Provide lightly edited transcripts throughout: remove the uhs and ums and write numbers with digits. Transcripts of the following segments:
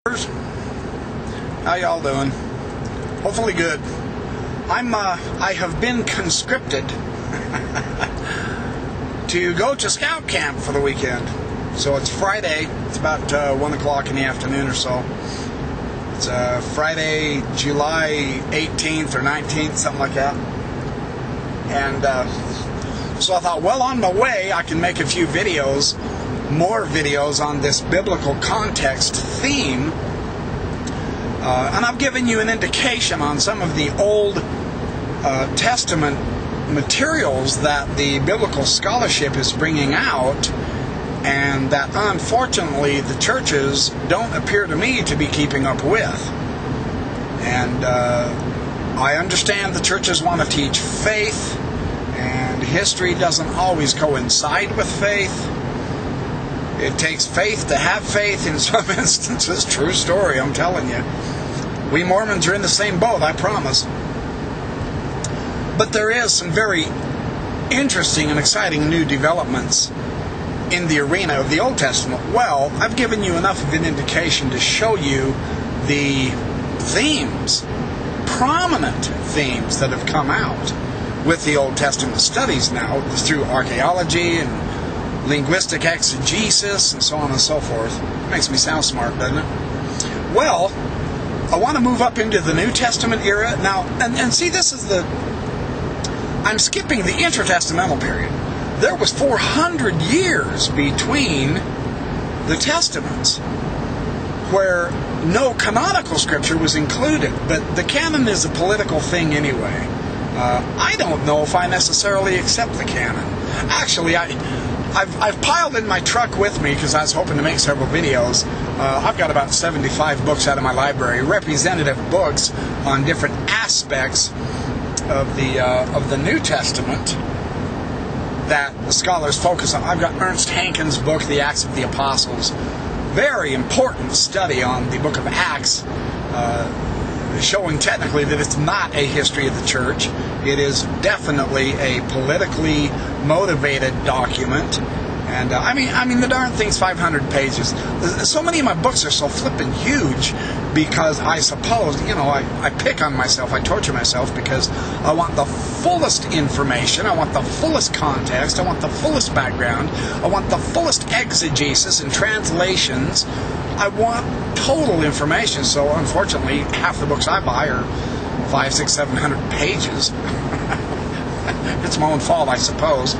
How y'all doing? Hopefully good. I have been conscripted to go to scout camp for the weekend. So it's Friday. It's about 1 o'clock in the afternoon or so. It's Friday, July 18th or 19th, something like that. And so I thought, well, on my way, I can make a few videos, more videos on this biblical context theme. And I've given you an indication on some of the Old Testament materials that the biblical scholarship is bringing out, and that unfortunately the churches don't appear to me to be keeping up with. And I understand the churches want to teach faith, and history doesn't always coincide with faith. It takes faith to have faith in some instances. True story, I'm telling you. We Mormons are in the same boat, I promise. But there is some very interesting and exciting new developments in the arena of the Old Testament. Well, I've given you enough of an indication to show you the themes, prominent themes that have come out with the Old Testament studies now through archaeology and linguistic exegesis and so on and so forth. Makes me sound smart, doesn't it? Well, I want to move up into the New Testament era now, and see, this is I'm skipping the intertestamental period. There was 400 years between the Testaments where no canonical scripture was included, but the canon is a political thing anyway. I don't know if I necessarily accept the canon. Actually, I've piled in my truck with me because I was hoping to make several videos. I've got about 75 books out of my library, representative books on different aspects of the New Testament that the scholars focus on. I've got Ernst Hankins' book, The Acts of the Apostles. Very important study on the book of Acts, showing technically that it's not a history of the church. It is definitely a politically motivated document. And I mean, the darn thing's 500 pages. So many of my books are so flippin' huge because I suppose, I pick on myself, I torture myself because I want the fullest information, I want the fullest context, I want the fullest background, I want the fullest exegesis and translations. I want total information. So unfortunately, half the books I buy are 500, 600, 700 pages. It's my own fault, I suppose.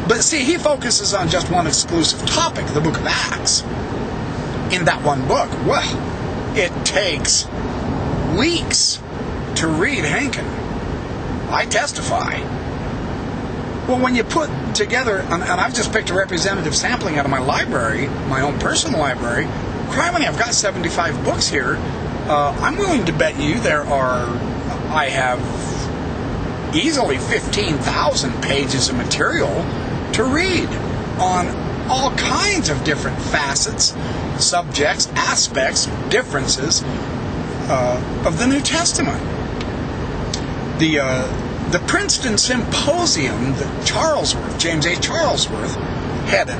But see, he focuses on just one exclusive topic, the book of Acts. In that one book, well, it takes weeks to read Hankin. I testify. Well, when you put together, and I've just picked a representative sampling out of my library, my own personal library, criminy, I've got 75 books here. I'm willing to bet you I have easily 15,000 pages of material to read on all kinds of different facets, subjects, aspects, differences of the New Testament. The Princeton Symposium that James A. Charlesworth headed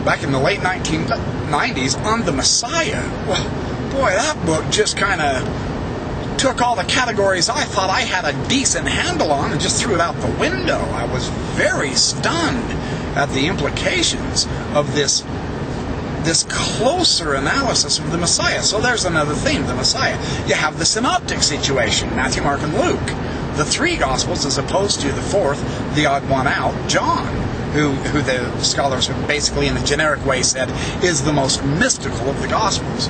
back in the late 1990s on the Messiah, well, boy, that book just kind of took all the categories I thought I had a decent handle on and just threw it out the window. I was very stunned at the implications of this closer analysis of the Messiah. So there's another theme, the Messiah. You have the synoptic situation, Matthew, Mark, and Luke. The three Gospels as opposed to the fourth, the odd one out, John, who the scholars have basically in a generic way said is the most mystical of the Gospels.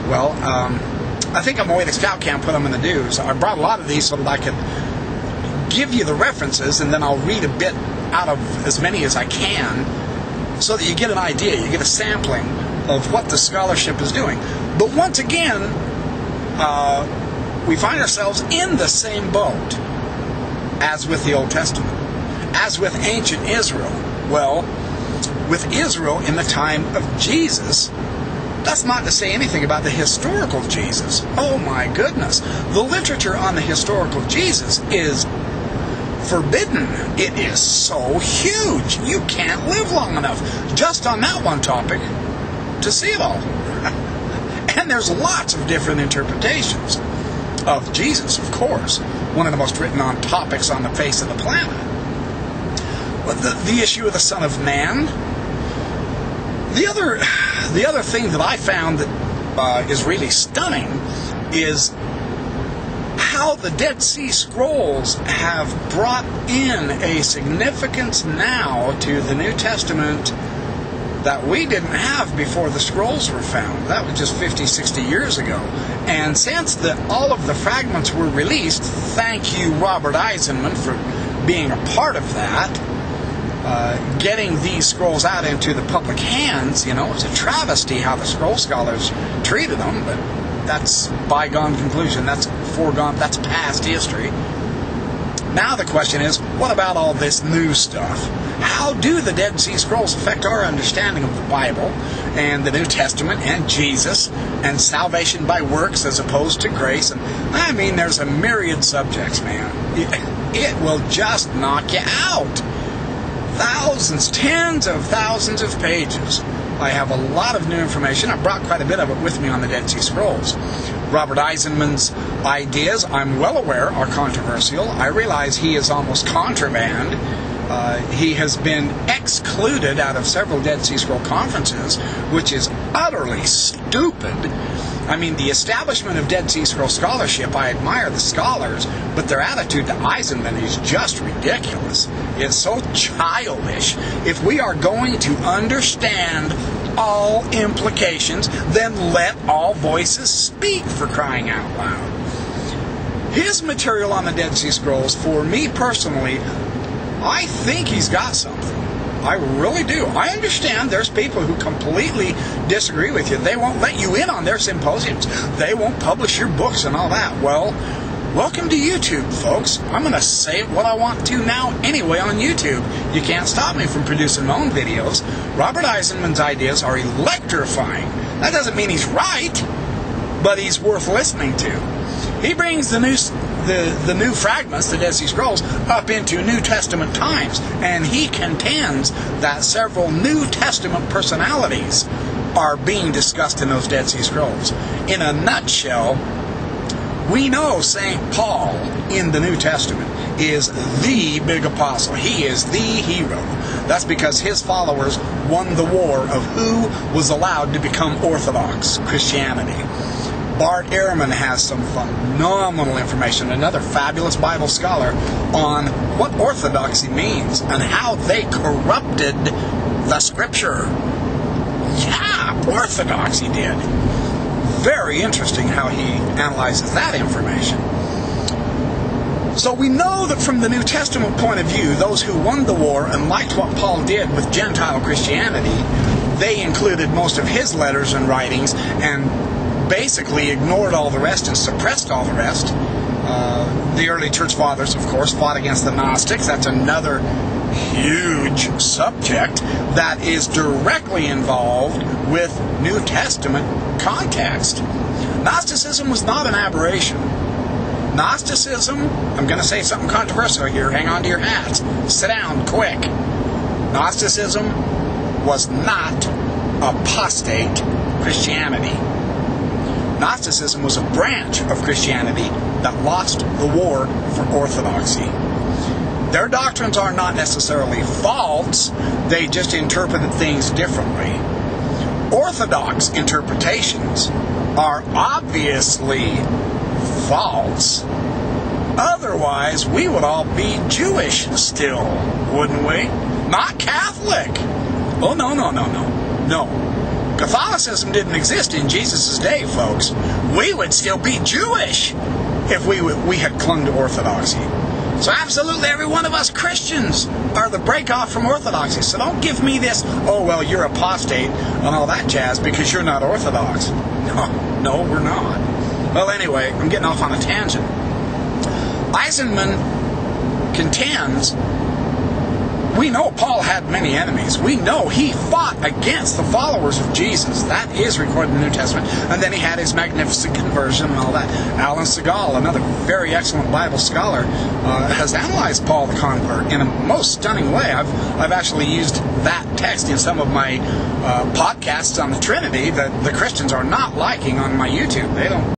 Well, I think on my way to scout camp, what I'm going to do is I brought a lot of these so that I could give you the references, and then I'll read a bit out of as many as I can so that you get an idea, you get a sampling of what the scholarship is doing. But once again, we find ourselves in the same boat as with the Old Testament, as with ancient Israel. Well, with Israel in the time of Jesus, that's not to say anything about the historical Jesus. Oh my goodness. The literature on the historical Jesus is forbidden. It is so huge. You can't live long enough just on that one topic to see it all. there's lots of different interpretations of Jesus, of course, one of the most written on topics on the face of the planet. But the issue of the Son of Man, the other thing that I found that is really stunning is how the Dead Sea Scrolls have brought in a significance now to the New Testament that we didn't have before the scrolls were found. That was just 50, 60 years ago. And since all of the fragments were released, thank you, Robert Eisenman, for being a part of that, getting these scrolls out into the public hands. It's a travesty how the scroll scholars treated them, but that's bygone conclusion. That's foregone. That's past history. Now the question is, what about all this new stuff? How do the Dead Sea Scrolls affect our understanding of the Bible and the New Testament and Jesus and salvation by works as opposed to grace? And I mean, there's a myriad subjects, man. It will just knock you out. Thousands, tens of thousands of pages. I have a lot of new information. I brought quite a bit of it with me on the Dead Sea Scrolls. Robert Eisenman's ideas, I'm well aware, are controversial. I realize he is almost contraband. He has been excluded out of several Dead Sea Scroll conferences, which is utterly stupid. I mean, the establishment of Dead Sea Scroll scholarship, I admire the scholars, but their attitude to Eisenman is just ridiculous. It's so childish. If we are going to understand all implications, then let all voices speak, for crying out loud. His material on the Dead Sea Scrolls, for me personally, I think he's got something. I really do. I understand there's people who completely disagree with you. They won't let you in on their symposiums. They won't publish your books and all that. Well, welcome to YouTube, folks. I'm going to say what I want to now anyway on YouTube. You can't stop me from producing my own videos. Robert Eisenman's ideas are electrifying. That doesn't mean he's right, but he's worth listening to. He brings the new fragments, the Dead Sea Scrolls, up into New Testament times, and he contends that several New Testament personalities are being discussed in those Dead Sea Scrolls. In a nutshell, we know St. Paul in the New Testament is the big apostle. He is the hero. That's because his followers won the war of who was allowed to become Orthodox Christianity. Bart Ehrman has some phenomenal information, another fabulous Bible scholar, on what orthodoxy means and how they corrupted the Scripture. Yeah, orthodoxy did. Very interesting how he analyzes that information. So we know that from the New Testament point of view, those who won the war and liked what Paul did with Gentile Christianity, they included most of his letters and writings and basically ignored all the rest and suppressed all the rest. The early church fathers, of course, fought against the Gnostics. That's another huge subject that is directly involved with New Testament context. Gnosticism was not an aberration. Gnosticism, I'm going to say something controversial here, hang on to your hats, sit down quick. Gnosticism was not apostate Christianity. Gnosticism was a branch of Christianity that lost the war for orthodoxy. Their doctrines are not necessarily false, they just interpreted things differently. Orthodox interpretations are obviously false. Otherwise, we would all be Jewish still, wouldn't we? Not Catholic. Oh, no. Catholicism didn't exist in Jesus' day, folks. We would still be Jewish if we had clung to orthodoxy. So absolutely every one of us Christians are the break-off from orthodoxy. So don't give me this, oh, well, you're apostate and all that jazz because you're not orthodox. No, we're not. Well, anyway, I'm getting off on a tangent. Eisenman contends we know Paul had many enemies. We know he fought against the followers of Jesus. That is recorded in the New Testament. And then he had his magnificent conversion and all that. Alan Segal, another very excellent Bible scholar, has analyzed Paul the convert in a most stunning way. I've actually used that text in some of my podcasts on the Trinity that the Christians are not liking on my YouTube. They don't